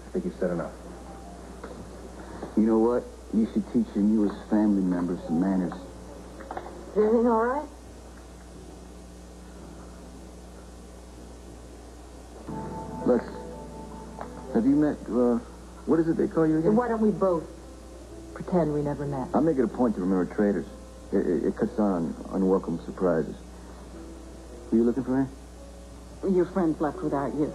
I think you've said enough. You know what? You should teach your newest family members some manners. Is everything all right? Lex, have you met, what is it they call you again? Why don't we both pretend we never met? I'll make it a point to remember traitors. It cuts down on unwelcome surprises. Were you looking for me? Your friends left without you.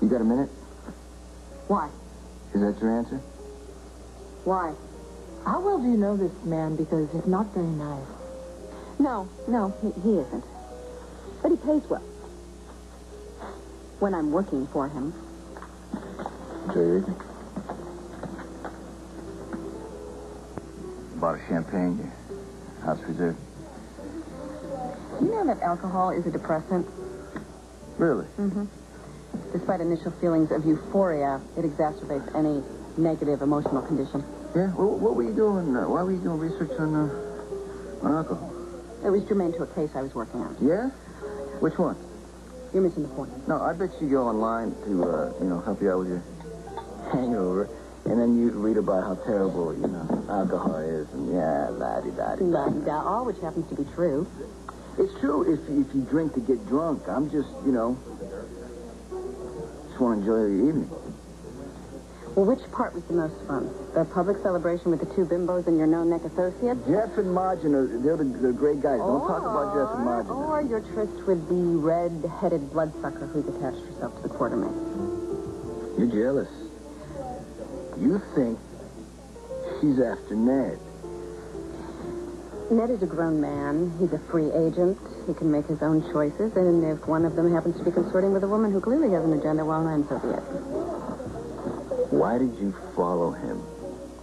You got a minute? Why? Is that your answer? Why? How well do you know this man? Because he's not very nice. No, he isn't. But he pays well. When I'm working for him. Enjoy your evening. Bought a champagne. Your house reserved. You know that alcohol is a depressant? Really? Mm-hmm. Despite initial feelings of euphoria, it exacerbates any negative emotional condition. Yeah? Well, what were you doing? Why were you doing research on alcohol? It was germane to a case I was working on. Yeah? Which one? You're missing the point. No, I bet you go online to, help you out with your hangover, and then you read about how terrible, alcohol is, and la-di-da-di. La-di-da, all which happens to be true. It's true if you drink to get drunk. I'm just, just want to enjoy the evening. Well, which part was the most fun? The public celebration with the two bimbos and your no-neck associates? Jeff and Margin, they're great guys. Don't talk about Jeff and Margin. Or your tryst with the red-headed bloodsucker who's attached herself to the quartermain. You're jealous. You think she's after Ned. Ned is a grown man. He's a free agent. He can make his own choices. And if one of them happens to be consorting with a woman who clearly has an agenda, well, then so be it. Why did you follow him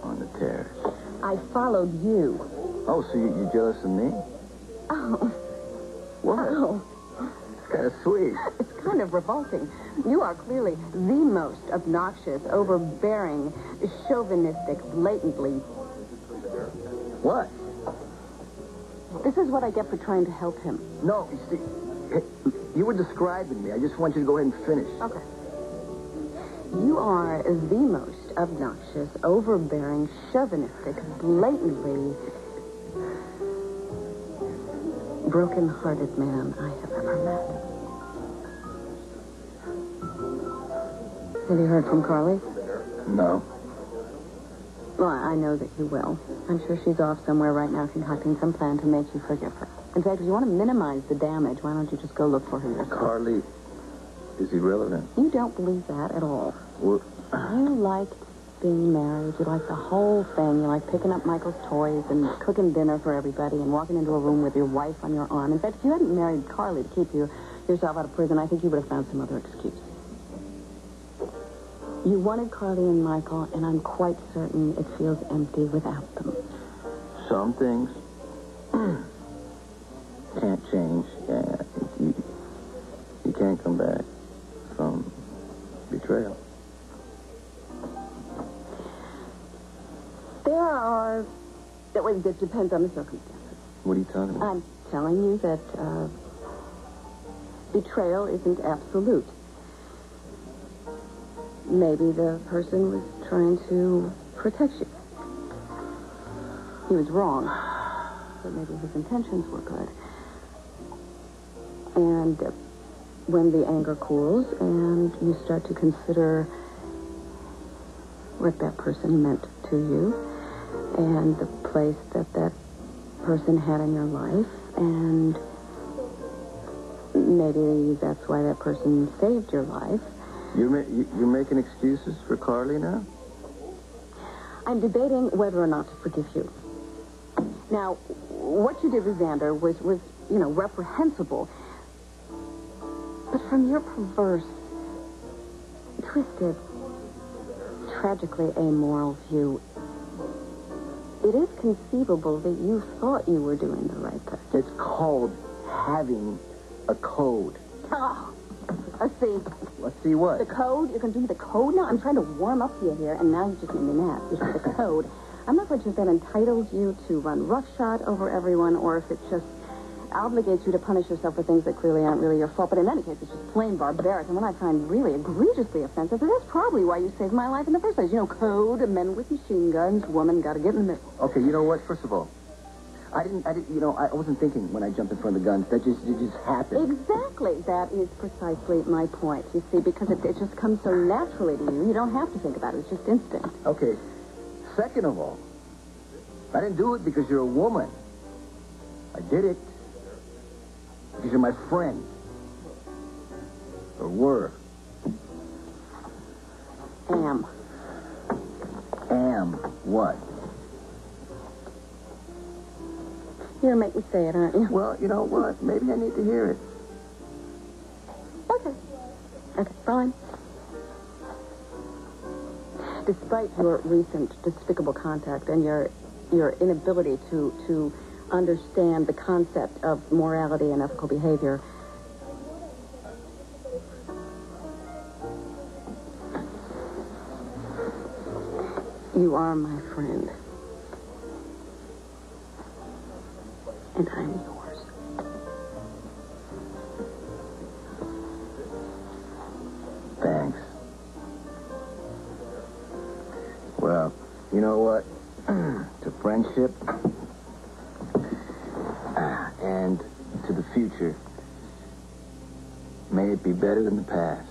on the terrace? I followed you. Oh, so you're jealous of me? Oh. What? Oh. It's kind of sweet. It's kind of revolting. You are clearly the most obnoxious, overbearing, chauvinistic, blatantly... What? This is what I get for trying to help him. No, you see, you were describing me. I just want you to go ahead and finish. Okay. You are the most obnoxious, overbearing, chauvinistic, blatantly broken-hearted man I have ever met. Have you heard from Carly? No. Well, I know that you will. I'm sure she's off somewhere right now concocting some plan to make you forgive her. In fact, if you want to minimize the damage, why don't you just go look for her yourself? Carly is irrelevant. You don't believe that at all. Well, You liked being married. You liked the whole thing. You liked picking up Michael's toys and cooking dinner for everybody and walking into a room with your wife on your arm. In fact, if you hadn't married Carly to keep yourself out of prison, I think you would have found some other excuse. You wanted Carly and Michael, and I'm quite certain it feels empty without them. some things can't change. Yeah, you can't come back from betrayal. This depends on the circumstances. What are you talking about? I'm telling you that betrayal isn't absolute. Maybe the person was trying to protect you. He was wrong, but maybe his intentions were good. And when the anger cools and you start to consider what that person meant to you and the place that that person had in your life, and maybe that's why that person saved your life. You're making excuses for Carly now? I'm debating whether or not to forgive you. Now, what you did with Xander was reprehensible. But from your perverse, twisted, tragically amoral view, it is conceivable that you thought you were doing the right thing. It's called having a code. Oh, let's see. Let's see what? The code? You're going to do the code now? I'm trying to warm up to you here, and now you just made me mad. You said the code. I'm not quite sure if that entitles you to run roughshod over everyone, or if it just obligates you to punish yourself for things that clearly aren't really your fault. But in any case, it's just plain barbaric. And what I find really egregiously offensive is that's probably why you saved my life in the first place. You know, code, men with machine guns, woman, gotta get in the middle. Okay, you know what? First of all, I wasn't thinking when I jumped in front of the guns. It just happened. Exactly. That is precisely my point, you see, because it just comes so naturally to you. You don't have to think about it. It's just instinct. Okay. Second of all, I didn't do it because you're a woman. I did it because you're my friend. Or were. Am. Am what? You're going to make me say it, aren't you? Well, you know what? Maybe I need to hear it. Okay. Okay, fine. Despite your recent despicable contact and your inability to understand the concept of morality and ethical behavior, you are my friend. And I'm yours. Thanks. Well, you know what? To friendship and to the future, may it be better than the past.